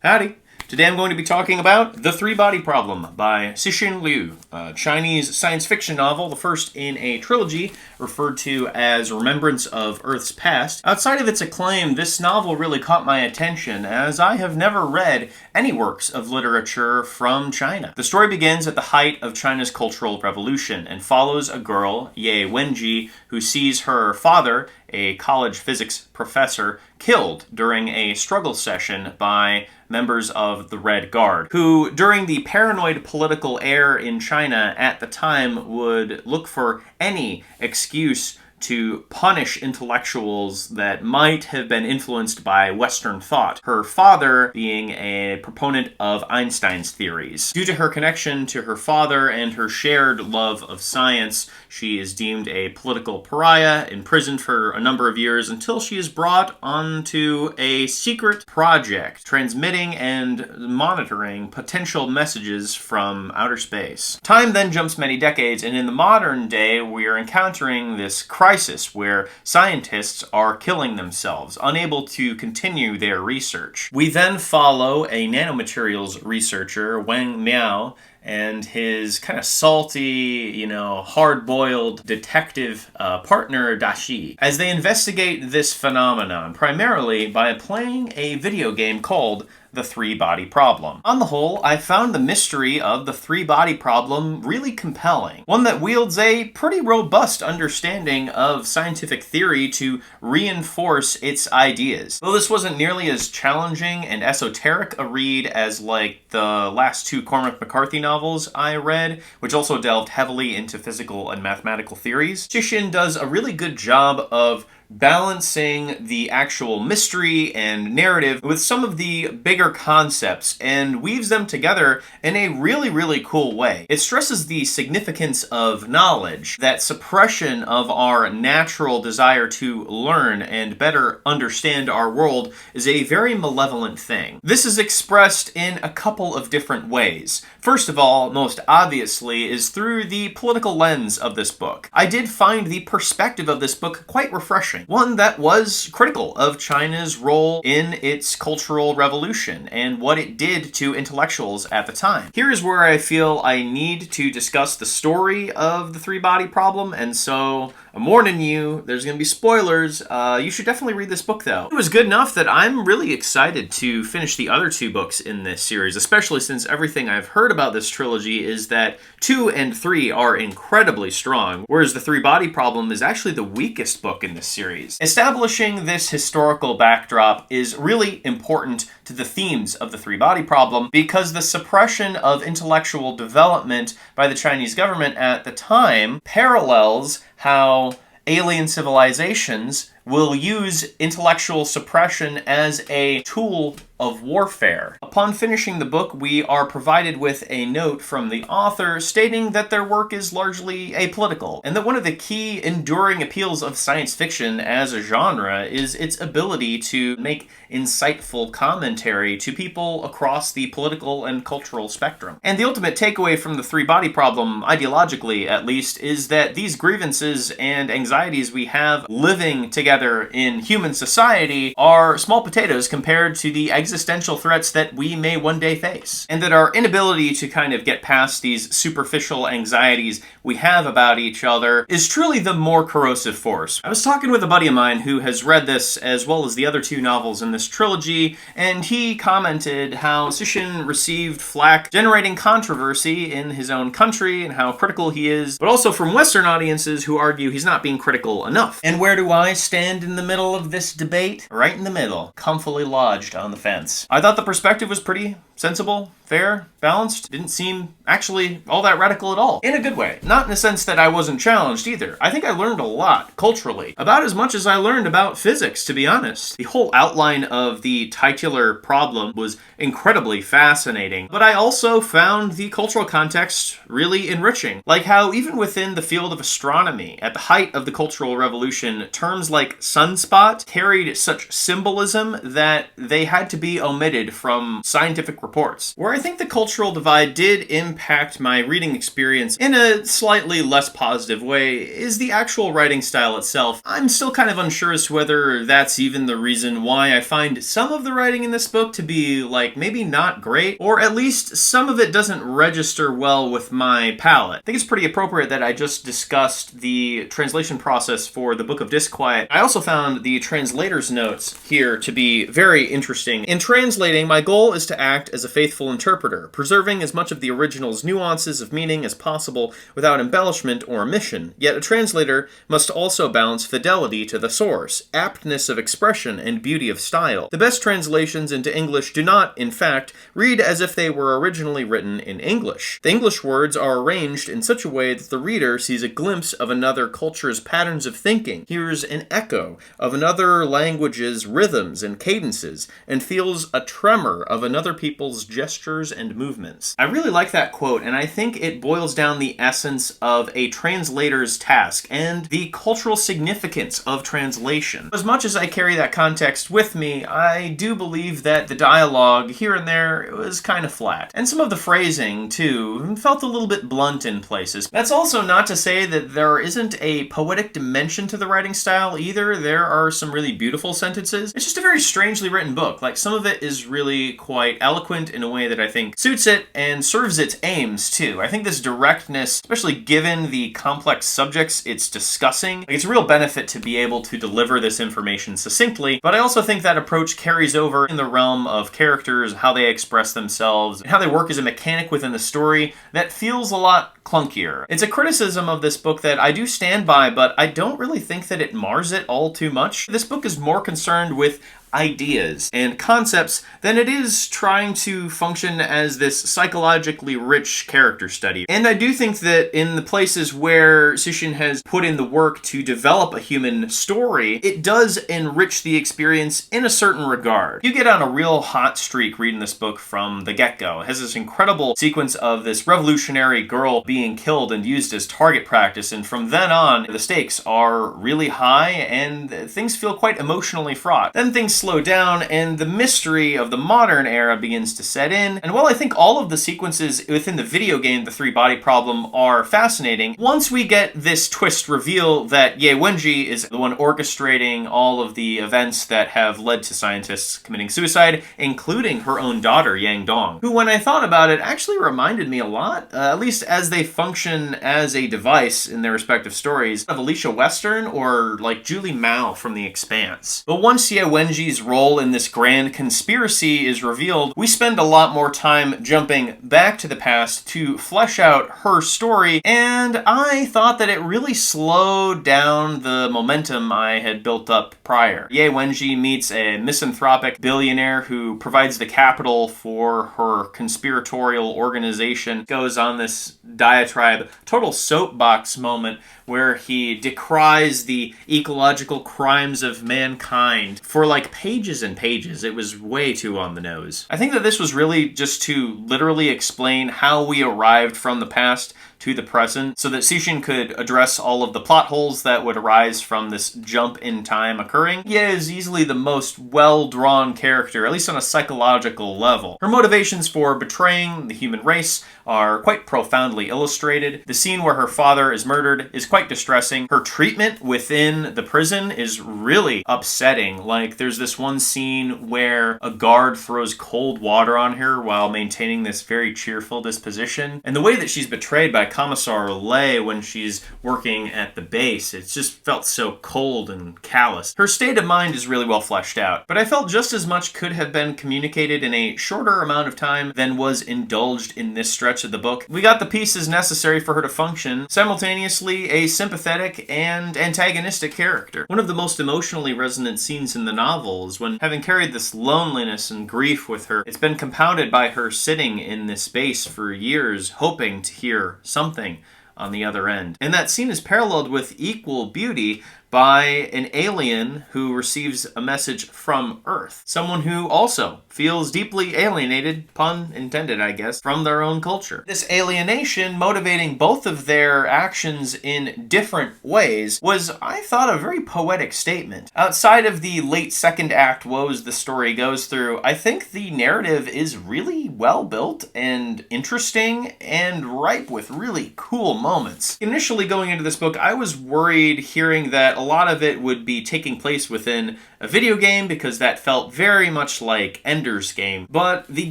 Howdy! Today I'm going to be talking about The Three-Body Problem by Cixin Liu, a Chinese science fiction novel, the first in a trilogy referred to as Remembrance of Earth's Past. Outside of its acclaim, this novel really caught my attention, as I have never read any works of literature from China. The story begins at the height of China's Cultural Revolution and follows a girl, Ye Wenji, who sees her father, a college physics professor, killed during a struggle session by members of the Red Guard, who, during the paranoid political air in China at the time, would look for any excuse to punish intellectuals that might have been influenced by Western thought, her father being a proponent of Einstein's theories. Due to her connection to her father and her shared love of science, she is deemed a political pariah, imprisoned for a number of years until she is brought onto a secret project, transmitting and monitoring potential messages from outer space. Time then jumps many decades, and in the modern day, we are encountering this crisis where scientists are killing themselves, unable to continue their research. We then follow a nanomaterials researcher, Wang Miao, and his kind of salty, hard-boiled detective partner, Dashi, as they investigate this phenomenon, primarily by playing a video game called The Three-Body Problem. On the whole, I found the mystery of the three-body problem really compelling, one that wields a pretty robust understanding of scientific theory to reinforce its ideas. Though this wasn't nearly as challenging and esoteric a read as like the last two Cormac McCarthy novels I read, which also delved heavily into physical and mathematical theories, Cixin does a really good job of balancing the actual mystery and narrative with some of the bigger concepts and weaves them together in a really, really cool way. It stresses the significance of knowledge, that suppression of our natural desire to learn and better understand our world is a very malevolent thing. This is expressed in a couple of different ways. First of all, most obviously, is through the political lens of this book. I did find the perspective of this book quite refreshing. One that was critical of China's role in its cultural revolution and what it did to intellectuals at the time. Here is where I feel I need to discuss the story of The Three-Body Problem, and so I'm warning you, there's going to be spoilers. You should definitely read this book, though. It was good enough that I'm really excited to finish the other two books in this series, especially since everything I've heard about this trilogy is that 2 and 3 are incredibly strong, whereas The Three-Body Problem is actually the weakest book in this series. Establishing this historical backdrop is really important to the themes of The Three-Body Problem because the suppression of intellectual development by the Chinese government at the time parallels how alien civilizations will use intellectual suppression as a tool of warfare. Upon finishing the book, we are provided with a note from the author stating that their work is largely apolitical, and that one of the key enduring appeals of science fiction as a genre is its ability to make insightful commentary to people across the political and cultural spectrum. And the ultimate takeaway from The Three-Body Problem, ideologically at least, is that these grievances and anxieties we have living together in human society are small potatoes compared to the existential threats that we may one day face. And that our inability to kind of get past these superficial anxieties we have about each other is truly the more corrosive force. I was talking with a buddy of mine who has read this as well as the other two novels in this trilogy, and he commented how Cixin received flack generating controversy in his own country and how critical he is, but also from Western audiences who argue he's not being critical enough. And where do I stand in the middle of this debate? Right in the middle, comfortably lodged on the fence. I thought the perspective was pretty sensible, fair, balanced. Didn't seem actually all that radical at all. In a good way. Not in the sense that I wasn't challenged either. I think I learned a lot, culturally. About as much as I learned about physics, to be honest. The whole outline of the titular problem was incredibly fascinating, but I also found the cultural context really enriching. Like how even within the field of astronomy, at the height of the Cultural Revolution, terms like sunspot carried such symbolism that they had to be omitted from scientific reports. Where I think the cultural divide did impact my reading experience in a slightly less positive way is the actual writing style itself. I'm still kind of unsure as to whether that's even the reason why I find some of the writing in this book to be, like, maybe not great, or at least some of it doesn't register well with my palate. I think it's pretty appropriate that I just discussed the translation process for the Book of Disquiet. I also found the translator's notes here to be very interesting. In translating, my goal is to act as a faithful interpreter, preserving as much of the original's nuances of meaning as possible without embellishment or omission. Yet a translator must also balance fidelity to the source, aptness of expression, and beauty of style. The best translations into English do not, in fact, read as if they were originally written in English. The English words are arranged in such a way that the reader sees a glimpse of another culture's patterns of thinking, hears an echo of another language's rhythms and cadences, and feels a tremor of another people's gestures and movements. I really like that quote, and I think it boils down the essence of a translator's task and the cultural significance of translation. As much as I carry that context with me, I do believe that the dialogue here and there was kind of flat. And some of the phrasing, too, felt a little bit blunt in places. That's also not to say that there isn't a poetic dimension to the writing style either. There are some really beautiful sentences. It's just a very strangely written book. Like, some of it is really quite eloquent in a way that I think suits it and serves its aims, too. I think this directness, especially given the complex subjects it's discussing, it's a real benefit to be able to deliver this information succinctly, but I also think that approach carries over in the realm of characters, how they express themselves, and how they work as a mechanic within the story that feels a lot clunkier. It's a criticism of this book that I do stand by, but I don't really think that it mars it all too much. This book is more concerned with ideas and concepts than it is trying to function as this psychologically rich character study. And I do think that in the places where Cixin has put in the work to develop a human story, it does enrich the experience in a certain regard. You get on a real hot streak reading this book from the get-go. It has this incredible sequence of this revolutionary girl being killed and used as target practice, and from then on, the stakes are really high and things feel quite emotionally fraught. Then things slow down and the mystery of the modern era begins to set in. And while I think all of the sequences within the video game, The Three Body Problem, are fascinating, once we get this twist reveal that Ye Wenji is the one orchestrating all of the events that have led to scientists committing suicide, including her own daughter, Yang Dong, who, when I thought about it, actually reminded me a lot, at least as they function as a device in their respective stories, of Alicia Western or like Julie Mao from The Expanse. But once Ye Wenji's role in this grand conspiracy is revealed, we spend a lot more time jumping back to the past to flesh out her story, and I thought that it really slowed down the momentum I had built up prior. Ye Wenji meets a misanthropic billionaire who provides the capital for her conspiratorial organization, goes on this diatribe, total soapbox moment where he decries the ecological crimes of mankind for like pages and pages. It was way too on the nose. I think that this was really just to literally explain how we arrived from the past to the present, so that Cixin could address all of the plot holes that would arise from this jump in time occurring. Ye is easily the most well-drawn character, at least on a psychological level. Her motivations for betraying the human race are quite profoundly illustrated. The scene where her father is murdered is quite distressing. Her treatment within the prison is really upsetting. Like, there's this one scene where a guard throws cold water on her while maintaining this very cheerful disposition. And the way that she's betrayed by Commissar Lay when she's working at the base, it's just felt so cold and callous. Her state of mind is really well fleshed out, but I felt just as much could have been communicated in a shorter amount of time than was indulged in this stretch of the book. We got the pieces necessary for her to function simultaneously a sympathetic and antagonistic character. One of the most emotionally resonant scenes in the novel is when, having carried this loneliness and grief with her, it's been compounded by her sitting in this base for years, hoping to hear something on the other end. And that scene is paralleled with equal beauty by an alien who receives a message from Earth. Someone who also feels deeply alienated, pun intended, I guess, from their own culture. This alienation motivating both of their actions in different ways was, I thought, a very poetic statement. Outside of the late second act woes the story goes through, I think the narrative is really well built and interesting and ripe with really cool moments. Initially going into this book, I was worried hearing that a lot of it would be taking place within a video game because that felt very much like Ender's Game. But the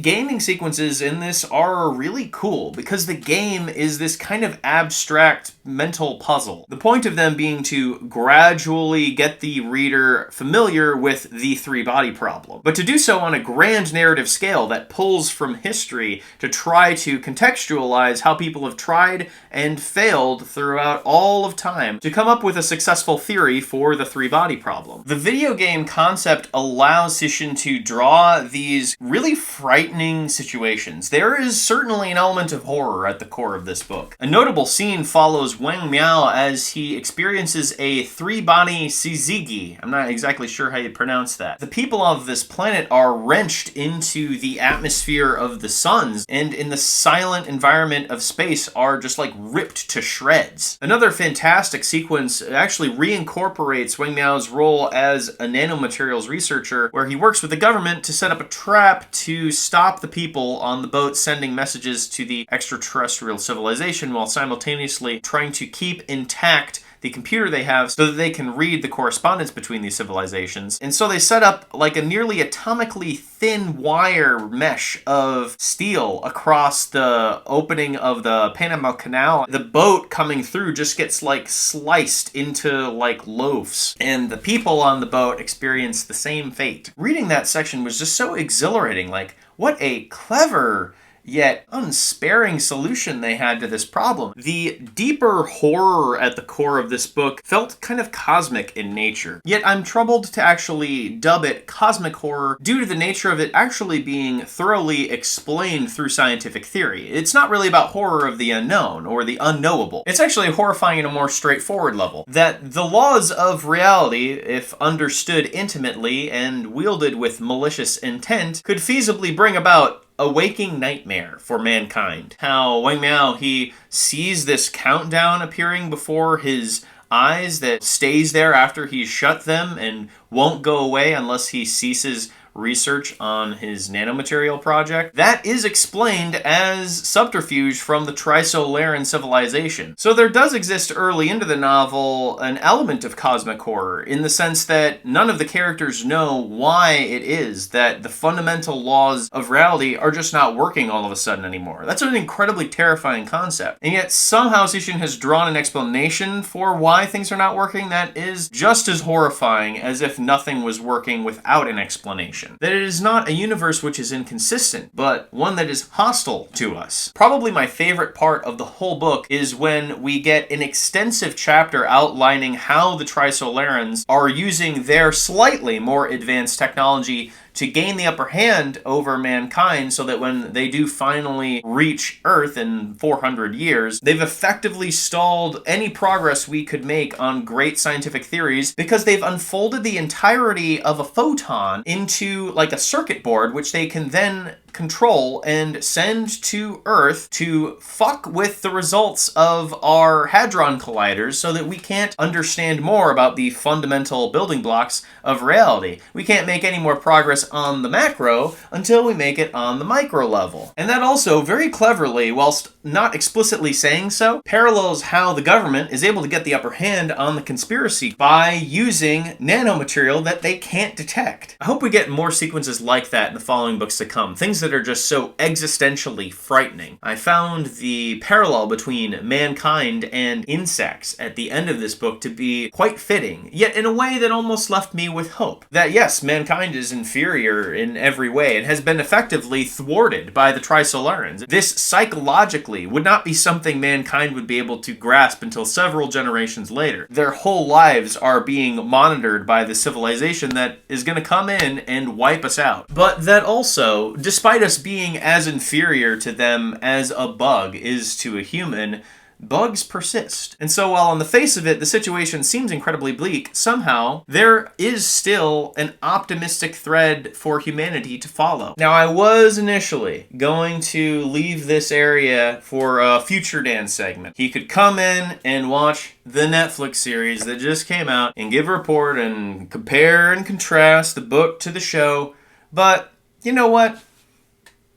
gaming sequences in this are really cool because the game is this kind of abstract mental puzzle. The point of them being to gradually get the reader familiar with the three-body problem, but to do so on a grand narrative scale that pulls from history to try to contextualize how people have tried and failed throughout all of time to come up with a successful theory for the three-body problem. The video game concept allows Cixin to draw these really frightening situations. There is certainly an element of horror at the core of this book. A notable scene follows Wang Miao as he experiences a three-body syzygy. I'm not exactly sure how you pronounce that. The people of this planet are wrenched into the atmosphere of the suns, and in the silent environment of space are just like ripped to shreds. Another fantastic sequence actually reincorporates Wang Miao's role as a nanomaterials researcher, where he works with the government to set up a trap to stop the people on the boat sending messages to the extraterrestrial civilization while simultaneously trying to keep intact the computer they have so that they can read the correspondence between these civilizations. And so they set up like a nearly atomically thin wire mesh of steel across the opening of the Panama Canal. The boat coming through just gets like sliced into like loaves, and the people on the boat experience the same fate. Reading that section was just so exhilarating. Like, what a clever yet unsparing solution they had to this problem. The deeper horror at the core of this book felt kind of cosmic in nature. Yet I'm troubled to actually dub it cosmic horror due to the nature of it actually being thoroughly explained through scientific theory. It's not really about horror of the unknown or the unknowable. It's actually horrifying in a more straightforward level. That the laws of reality, if understood intimately and wielded with malicious intent, could feasibly bring about a waking nightmare for mankind. How Wang Miao, he sees this countdown appearing before his eyes that stays there after he's shut them and won't go away unless he ceases research on his nanomaterial project. That is explained as subterfuge from the Trisolaran civilization. So there does exist early into the novel an element of cosmic horror in the sense that none of the characters know why it is that the fundamental laws of reality are just not working all of a sudden anymore. That's an incredibly terrifying concept. And yet somehow Cixin has drawn an explanation for why things are not working that is just as horrifying as if nothing was working without an explanation. That it is not a universe which is inconsistent, but one that is hostile to us. Probably my favorite part of the whole book is when we get an extensive chapter outlining how the Trisolarans are using their slightly more advanced technology to gain the upper hand over mankind so that when they do finally reach Earth in 400 years, they've effectively stalled any progress we could make on great scientific theories because they've unfolded the entirety of a photon into like a circuit board which they can then control and send to Earth to fuck with the results of our hadron colliders so that we can't understand more about the fundamental building blocks of reality. We can't make any more progress on the macro until we make it on the micro level. And that also very cleverly, whilst not explicitly saying so, parallels how the government is able to get the upper hand on the conspiracy by using nanomaterial that they can't detect. I hope we get more sequences like that in the following books to come. Things that are just so existentially frightening. I found the parallel between mankind and insects at the end of this book to be quite fitting, yet in a way that almost left me with hope. That yes, mankind is inferior in every way and has been effectively thwarted by the Trisolarans. This psychologically would not be something mankind would be able to grasp until several generations later. Their whole lives are being monitored by the civilization that is going to come in and wipe us out. But that also, despite us being as inferior to them as a bug is to a human, bugs persist. And so while on the face of it, the situation seems incredibly bleak, somehow there is still an optimistic thread for humanity to follow. Now, I was initially going to leave this area for a future Dan segment. He could come in and watch the Netflix series that just came out and give a report and compare and contrast the book to the show. But you know what?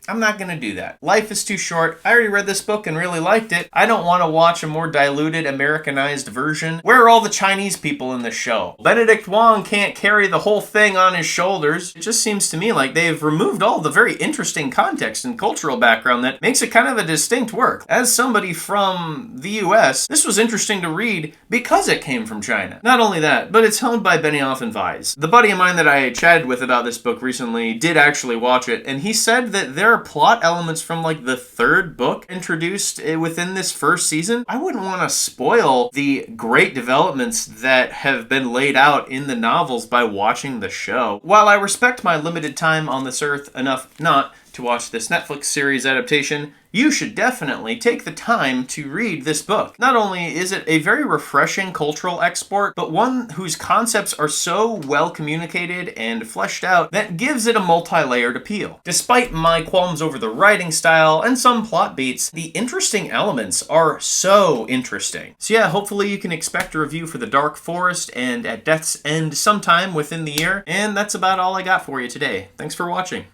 I'm not gonna do that. Life is too short. I already read this book and really liked it. I don't want to watch a more diluted, Americanized version. Where are all the Chinese people in the show? Benedict Wong can't carry the whole thing on his shoulders. It just seems to me like they've removed all the very interesting context and cultural background that makes it kind of a distinct work. As somebody from the US, this was interesting to read because it came from China. Not only that, but it's owned by Benioff and Weiss. The buddy of mine that I chatted with about this book recently did actually watch it, and he said that there are plot elements from like the third book introduced within this first season. I wouldn't want to spoil the great developments that have been laid out in the novels by watching the show. While I respect my limited time on this earth enough not to watch this Netflix series adaptation, you should definitely take the time to read this book. Not only is it a very refreshing cultural export, but one whose concepts are so well communicated and fleshed out that gives it a multi-layered appeal. Despite my qualms over the writing style and some plot beats, the interesting elements are so interesting. So yeah, hopefully you can expect a review for The Dark Forest and At Death's End sometime within the year, and that's about all I got for you today. Thanks for watching.